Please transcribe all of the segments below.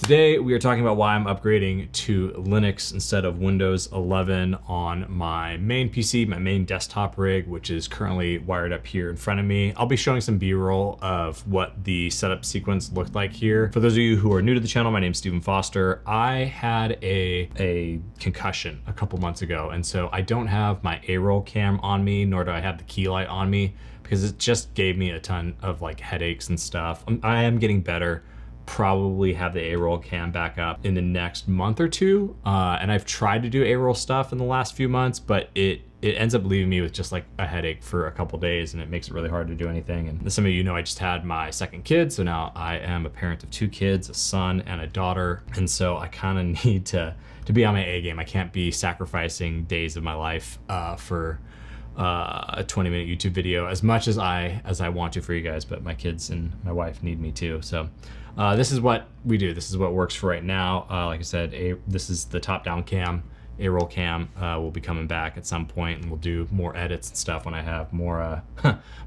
Today we are talking about why I'm upgrading to Linux instead of Windows 11 on my main PC, my main desktop rig, which is currently wired up here in front of me. I'll be showing some B-roll of what the setup sequence looked like here. For those of you who are new to the channel, my name's Stephen Foster. I had a concussion a couple months ago, and so I don't have my A-roll cam on me, nor do I have the key light on me, because it just gave me a ton of like headaches and stuff. I am getting better. Probably have the A-roll cam back up in the next month or two. And I've tried to do A-roll stuff in the last few months, but it ends up leaving me with just like a headache for a couple days, and it makes it really hard to do anything. And as some of you know, I just had my second kid. So now I am a parent of two kids, a son and a daughter. And so I kind of need to be on my A game. I can't be sacrificing days of my life for a 20-minute YouTube video as much as I want to for you guys, but my kids and my wife need me too. So this is what we do. This is what works for right now. Like I said, this is the top-down cam. A-roll cam will be coming back at some point, and we'll do more edits and stuff when I have more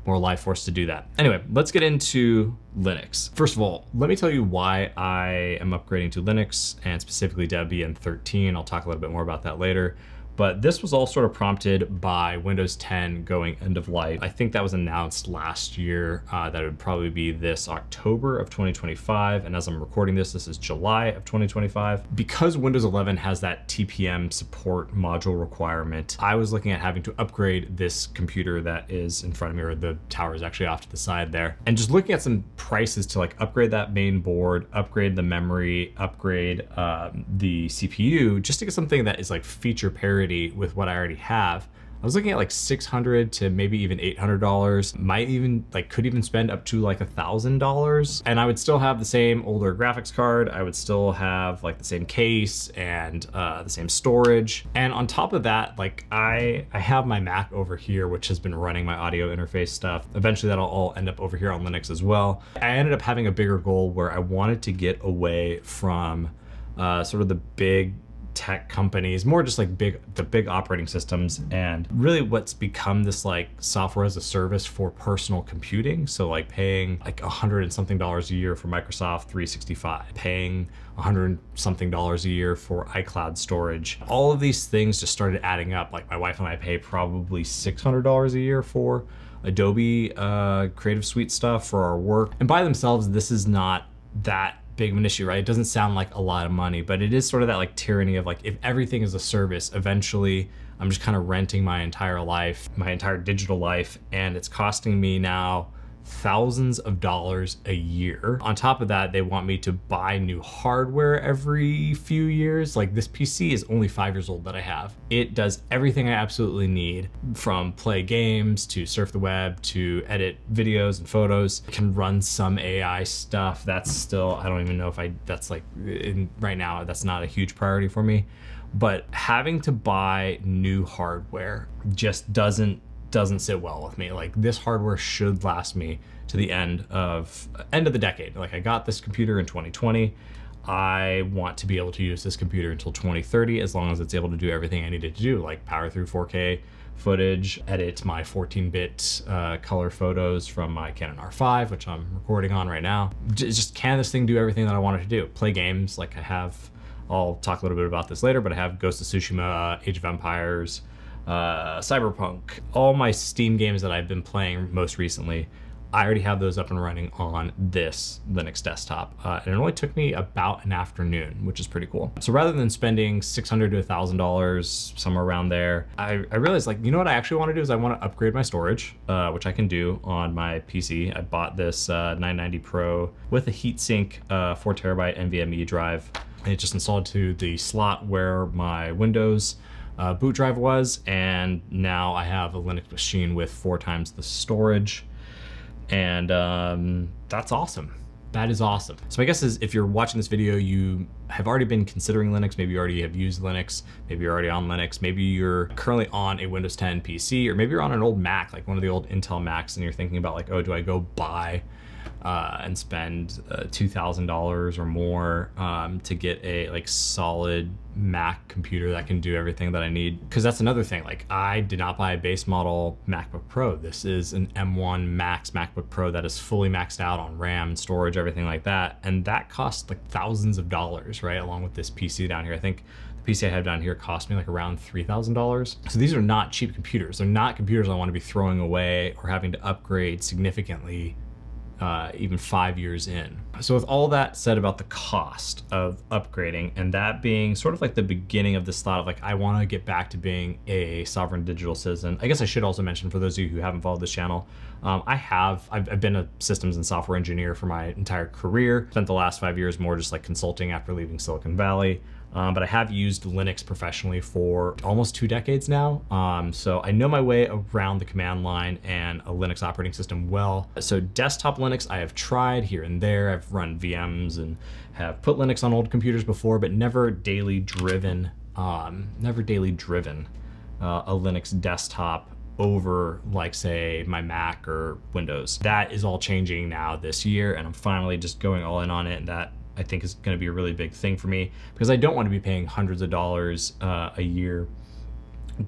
more life force to do that. Anyway, let's get into Linux. First of all, let me tell you why I am upgrading to Linux, and specifically Debian 13. I'll talk a little bit more about that later. But this was all sort of prompted by Windows 10 going end of life. I think that was announced last year that it would probably be this October of 2025. And as I'm recording this is July of 2025. Because Windows 11 has that TPM support module requirement, I was looking at having to upgrade this computer that is in front of me, or the tower is actually off to the side there. And just looking at some prices to like upgrade that main board, upgrade the memory, upgrade the CPU, just to get something that is like feature parity with what I already have. I was looking at like $600 to maybe even $800. Might even could even spend up to like $1,000, and I would still have the same older graphics card. I would still have like the same case and the same storage. And on top of that, like I have my Mac over here, which has been running my audio interface stuff. Eventually that'll all end up over here on Linux as well. I ended up having a bigger goal where I wanted to get away from sort of the big tech companies, more just like the big operating systems, and really what's become this like software as a service for personal computing. So like paying like $100 and something a year for Microsoft 365, paying $100 and something a year for iCloud storage. All of these things just started adding up. Like my wife and I pay probably $600 a year for Adobe Creative Suite stuff for our work. And by themselves, this is not that big of an issue, right? It doesn't sound like a lot of money, but it is sort of that like tyranny of like, if everything is a service, eventually I'm just kind of renting my entire life, my entire digital life, and it's costing me now thousands of dollars a year. On top of that, they want me to buy new hardware every few years. Like this PC is only 5 years old that I have. It does everything I absolutely need, from play games to surf the web to edit videos and photos. It can run some AI stuff. That's still, I don't even know if that's like, right now, that's not a huge priority for me. But having to buy new hardware just doesn't sit well with me. Like this hardware should last me to the end of the decade. Like I got this computer in 2020. I want to be able to use this computer until 2030, as long as it's able to do everything I needed to do, like power through 4K footage, edit my 14-bit color photos from my Canon R5, which I'm recording on right now. Just can this thing do everything that I wanted to do? Play games like I have. I'll talk a little bit about this later, but I have Ghost of Tsushima, Age of Empires, Cyberpunk, all my Steam games that I've been playing most recently. I already have those up and running on this Linux desktop. And it only took me about an afternoon, which is pretty cool. So rather than spending $600 to $1,000, somewhere around there, I realized, like, you know what I actually want to do is I want to upgrade my storage, which I can do on my PC. I bought this 990 Pro with a heatsink 4TB NVMe drive. And it just installed to the slot where my Windows boot drive was, and now I have a Linux machine with 4 times the storage, and that's awesome. That is awesome. So my guess is, if you're watching this video, you have already been considering Linux. Maybe you already have used Linux. Maybe you're already on Linux. Maybe you're currently on a Windows 10 PC, or maybe you're on an old Mac, like one of the old Intel Macs, and you're thinking about like, oh, do I go buy and spend $2,000 or more to get a like solid Mac computer that can do everything that I need. Because that's another thing, like I did not buy a base model MacBook Pro. This is an M1 Max MacBook Pro that is fully maxed out on RAM and storage, everything like that. And that costs like thousands of dollars, right? Along with this PC down here. I think the PC I have down here cost me like around $3,000. So these are not cheap computers. They're not computers I want to be throwing away or having to upgrade significantly even 5 years in. So with all that said about the cost of upgrading, and that being sort of like the beginning of this thought of like, I want to get back to being a sovereign digital citizen. I guess I should also mention, for those of you who haven't followed this channel, I've been a systems and software engineer for my entire career. Spent the last 5 years more just like consulting after leaving Silicon Valley. But I have used Linux professionally for almost 2 decades now. So I know my way around the command line and a Linux operating system well. So desktop Linux I have tried here and there. I've run VMs and have put Linux on old computers before, but never daily driven a Linux desktop over like say my Mac or Windows. That is all changing now this year, and I'm finally just going all in on it, and that I think is going to be a really big thing for me, because I don't want to be paying hundreds of dollars a year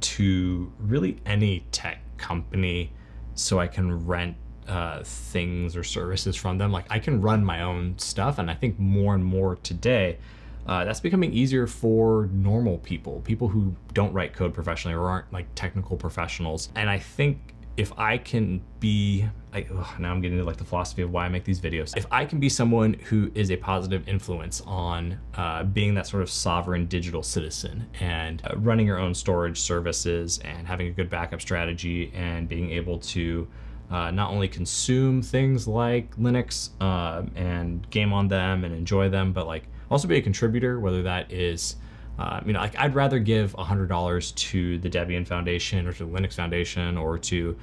to really any tech company so I can rent things or services from them. Like I can run my own stuff, and I think more and more today that's becoming easier for normal people who don't write code professionally or aren't like technical professionals. And I think if I can be, now I'm getting into like the philosophy of why I make these videos. If I can be someone who is a positive influence on being that sort of sovereign digital citizen and running your own storage services and having a good backup strategy and being able to not only consume things like Linux and game on them and enjoy them, but like also be a contributor, whether that is like I'd rather give $100 to the Debian Foundation or to the Linux Foundation or to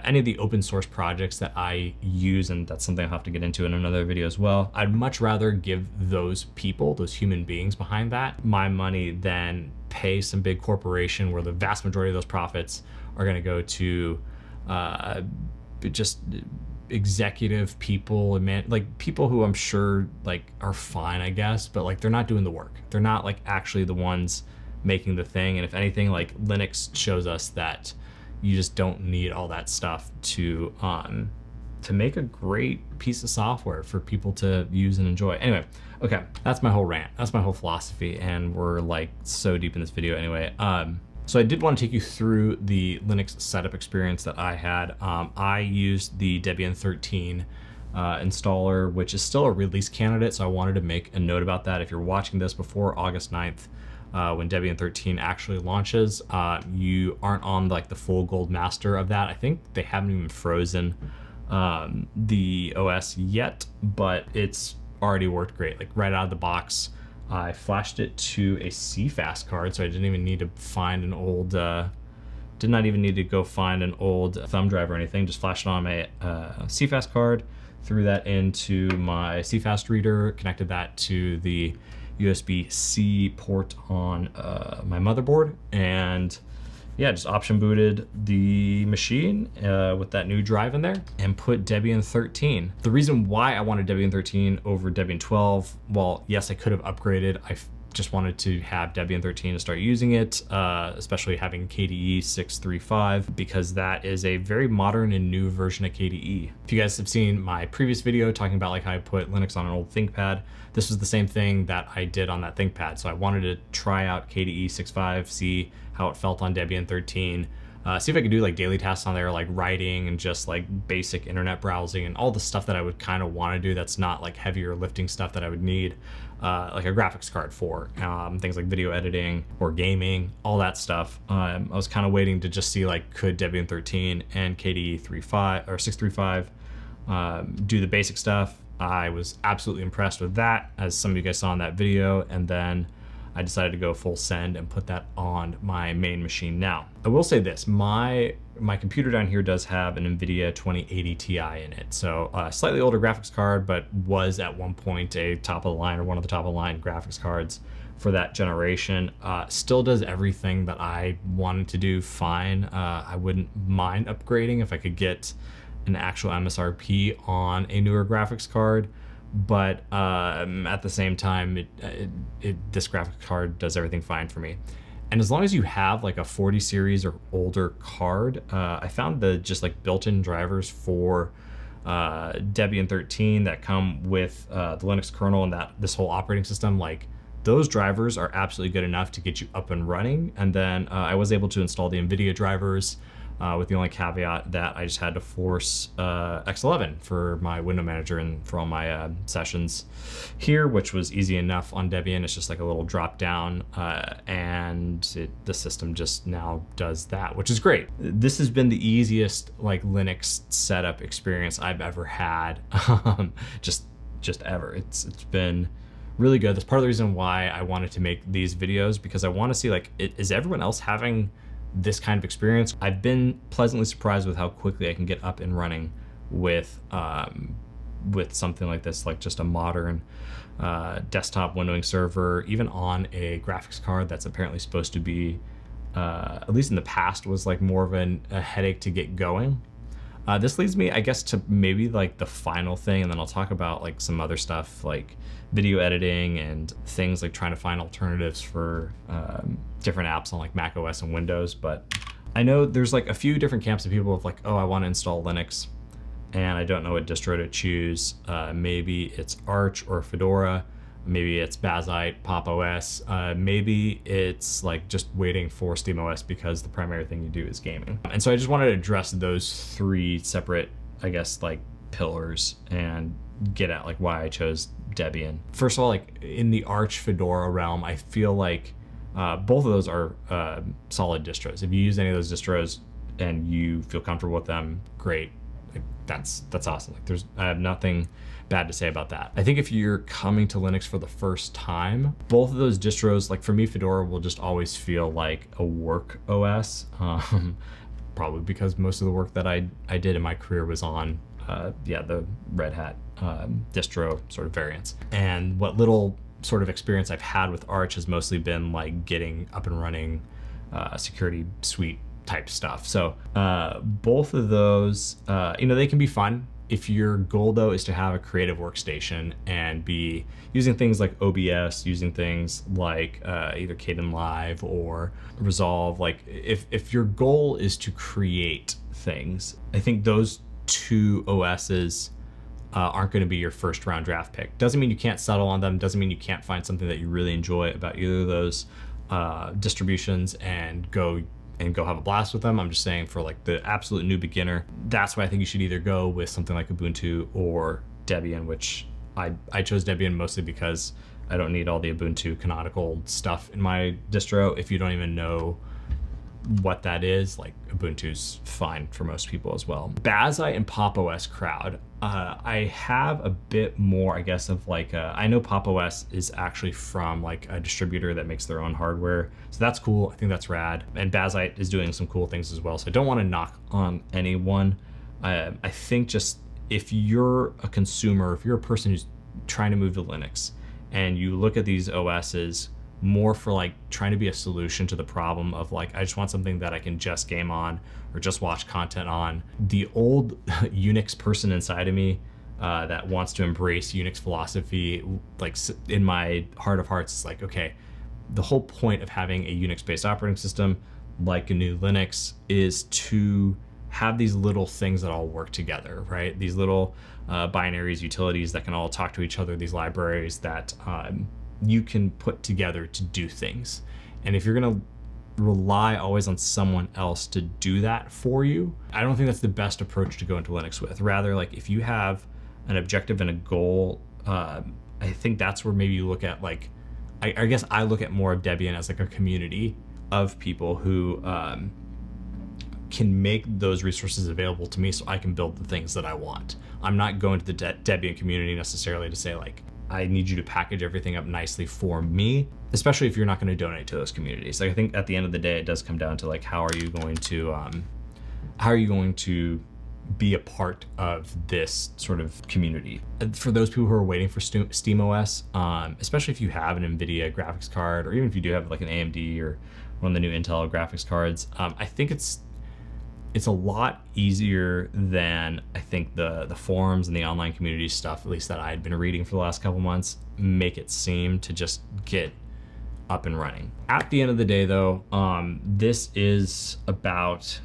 any of the open source projects that I use, and that's something I'll have to get into in another video as well. I'd much rather give those people, those human beings behind that, my money than pay some big corporation where the vast majority of those profits are going to go to just executive people and like people who I'm sure like are fine, I guess, but like they're not doing the work. They're not like actually the ones making the thing. And if anything, like Linux shows us that you just don't need all that stuff to make a great piece of software for people to use and enjoy. Anyway, okay, that's my whole rant. That's my whole philosophy, and we're like so deep in this video anyway. So I did want to take you through the Linux setup experience that I had. I used the Debian 13 installer, which is still a release candidate, so I wanted to make a note about that. If you're watching this before August 9th, when Debian 13 actually launches, you aren't on like the full gold master of that. I think they haven't even frozen the OS yet, but it's already worked great. Like right out of the box, I flashed it to a CFast card, so I didn't even need to find an old, did not even need to go find an old thumb drive or anything. Just flashed it on my CFast card, threw that into my CFast reader, connected that to the USB-C port on my motherboard, and yeah, just option booted the machine with that new drive in there and put Debian 13. The reason why I wanted Debian 13 over Debian 12, well, yes, I could have upgraded. I just wanted to have Debian 13 to start using it, especially having KDE 635, because that is a very modern and new version of KDE. If you guys have seen my previous video talking about like how I put Linux on an old ThinkPad, this was the same thing that I did on that ThinkPad. So I wanted to try out KDE 6.5, see how it felt on Debian 13, see if I could do like daily tasks on there, like writing and just like basic internet browsing and all the stuff that I would kind of want to do that's not like heavier lifting stuff that I would need like a graphics card for, things like video editing or gaming, all that stuff. I was kind of waiting to just see like, could Debian 13 and KDE 3.5 or 6.35 do the basic stuff. I was absolutely impressed with that, as some of you guys saw in that video, and then I decided to go full send and put that on my main machine now. I will say this, my computer down here does have an Nvidia 2080 Ti in it. So a slightly older graphics card, but was at one point a top of the line or one of the top of the line graphics cards for that generation. Still does everything that I wanted to do fine. I wouldn't mind upgrading if I could get an actual MSRP on a newer graphics card, but at the same time, this graphics card does everything fine for me. And as long as you have like a 40 series or older card, I found the just like built-in drivers for Debian 13 that come with the Linux kernel and this whole operating system, like those drivers are absolutely good enough to get you up and running. And then I was able to install the Nvidia drivers with the only caveat that I just had to force X11 for my window manager and for all my sessions here, which was easy enough on Debian. It's just like a little drop down and the system just now does that, which is great. This has been the easiest like Linux setup experience I've ever had, just ever. It's been really good. That's part of the reason why I wanted to make these videos, because I want to see like, is everyone else having this kind of experience? I've been pleasantly surprised with how quickly I can get up and running with something like this, like just a modern desktop windowing server, even on a graphics card that's apparently supposed to be, at least in the past, was like more of a headache to get going. This leads me, I guess, to maybe like the final thing, and then I'll talk about like some other stuff like video editing and things like trying to find alternatives for different apps on like Mac OS and Windows. But I know there's like a few different camps of people of like, oh, I want to install Linux and I don't know what distro to choose. Maybe it's Arch or Fedora. Maybe it's Bazzite, Pop OS. Maybe it's like just waiting for SteamOS because the primary thing you do is gaming. And so I just wanted to address those three separate, I guess, like pillars and get at like why I chose Debian. First of all, like in the Arch Fedora realm, I feel like both of those are solid distros. If you use any of those distros and you feel comfortable with them, great. Like, that's awesome. Like I have nothing bad to say about that. I think if you're coming to Linux for the first time, both of those distros, like for me, Fedora will just always feel like a work OS, probably because most of the work that I did in my career was on the Red Hat distro sort of variants. And what little sort of experience I've had with Arch has mostly been like getting up and running security suite type stuff. So both of those, they can be fun. If your goal though is to have a creative workstation and be using things like OBS, using things like either Kdenlive or Resolve, like if your goal is to create things, I think those two OSs aren't going to be your first round draft pick. Doesn't mean you can't settle on them, doesn't mean you can't find something that you really enjoy about either of those distributions and go have a blast with them. I'm just saying for like the absolute new beginner, that's why I think you should either go with something like Ubuntu or Debian, which I chose Debian mostly because I don't need all the Ubuntu canonical stuff in my distro. If you don't even know what that is, like Ubuntu's fine for most people as well. Bazzite and Pop OS crowd, I have a bit more, I guess, of like, I know Pop OS is actually from like a distributor that makes their own hardware. So that's cool. I think that's rad. And Bazzite is doing some cool things as well. So I don't want to knock on anyone. I think just if you're a consumer, if you're a person who's trying to move to Linux and you look at these OSs more for like trying to be a solution to the problem of like, I just want something that I can just game on or just watch content on. The old Unix person inside of me that wants to embrace Unix philosophy, like in my heart of hearts, it's like, okay, the whole point of having a Unix-based operating system like a new Linux is to have these little things that all work together, right? These little binaries, utilities that can all talk to each other, these libraries that you can put together to do things. And if you're gonna rely always on someone else to do that for you, I don't think that's the best approach to go into Linux with. Rather, like if you have an objective and a goal, I think that's where maybe you look at like, I guess I look at more of Debian as like a community of people who can make those resources available to me so I can build the things that I want. I'm not going to the Debian community necessarily to say like, I need you to package everything up nicely for me, especially if you're not going to donate to those communities. Like I think at the end of the day, it does come down to like, how are you going to be a part of this sort of community? For those people who are waiting for SteamOS, especially if you have an Nvidia graphics card, or even if you do have like an AMD or one of the new Intel graphics cards, I think it's it's a lot easier than I think the forums and the online community stuff, at least that I had been reading for the last couple months, make it seem to just get up and running. At the end of the day though, this is about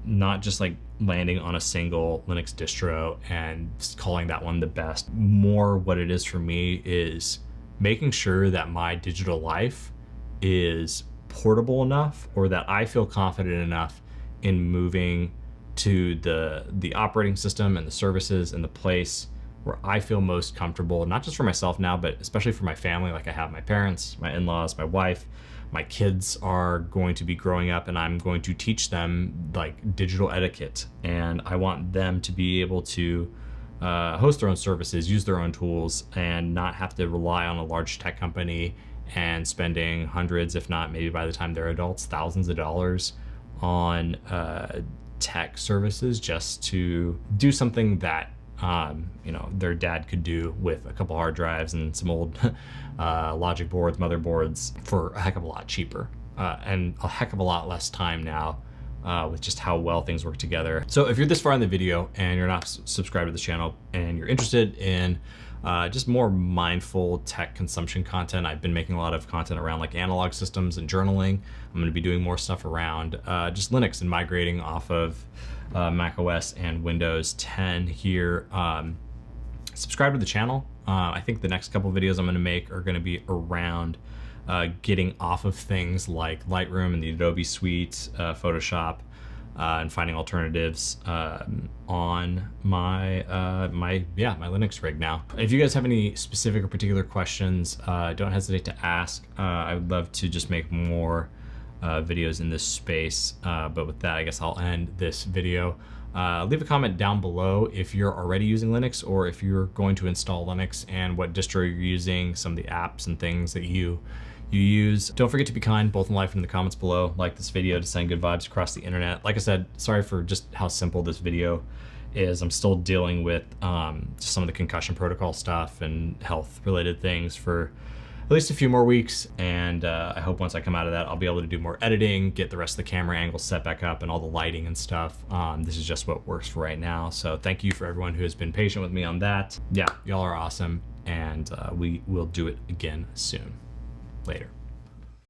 not just like landing on a single Linux distro and calling that one the best. More what it is for me is making sure that my digital life is portable enough, or that I feel confident enough in moving to the operating system and the services and the place where I feel most comfortable, not just for myself now, but especially for my family. Like I have my parents, my in-laws, my wife, my kids are going to be growing up, and I'm going to teach them like digital etiquette. And I want them to be able to host their own services, use their own tools, and not have to rely on a large tech company and spending hundreds, if not maybe by the time they're adults, thousands of dollars on tech services just to do something that you know, their dad could do with a couple hard drives and some old logic boards, motherboards, for a heck of a lot cheaper and a heck of a lot less time now with just how well things work together. So if you're this far in the video and you're not subscribed to the channel and you're interested in just more mindful tech consumption content, I've been making a lot of content around like analog systems and journaling. I'm going to be doing more stuff around just Linux and migrating off of Mac OS and Windows 10 here. Subscribe to the channel. I think the next couple videos I'm going to make are going to be around getting off of things like Lightroom and the Adobe Suite, Photoshop, and finding alternatives on my my Linux rig now. If you guys have any specific or particular questions, don't hesitate to ask. I would love to just make more videos in this space. But with that, I guess I'll end this video. Leave a comment down below if you're already using Linux, or if you're going to install Linux, and what distro you're using, some of the apps and things that you use. Don't forget to be kind, both in life and in the comments below. Like this video to send good vibes across the internet. Like I said, sorry for just how simple this video is. I'm still dealing with just some of the concussion protocol stuff and health related things for at least a few more weeks, and I hope once I come out of that, I'll be able to do more editing, get the rest of the camera angles set back up and all the lighting and stuff. This is just what works for right now. So thank you for everyone who has been patient with me on that. Yeah, y'all are awesome, and we will do it again soon. Later.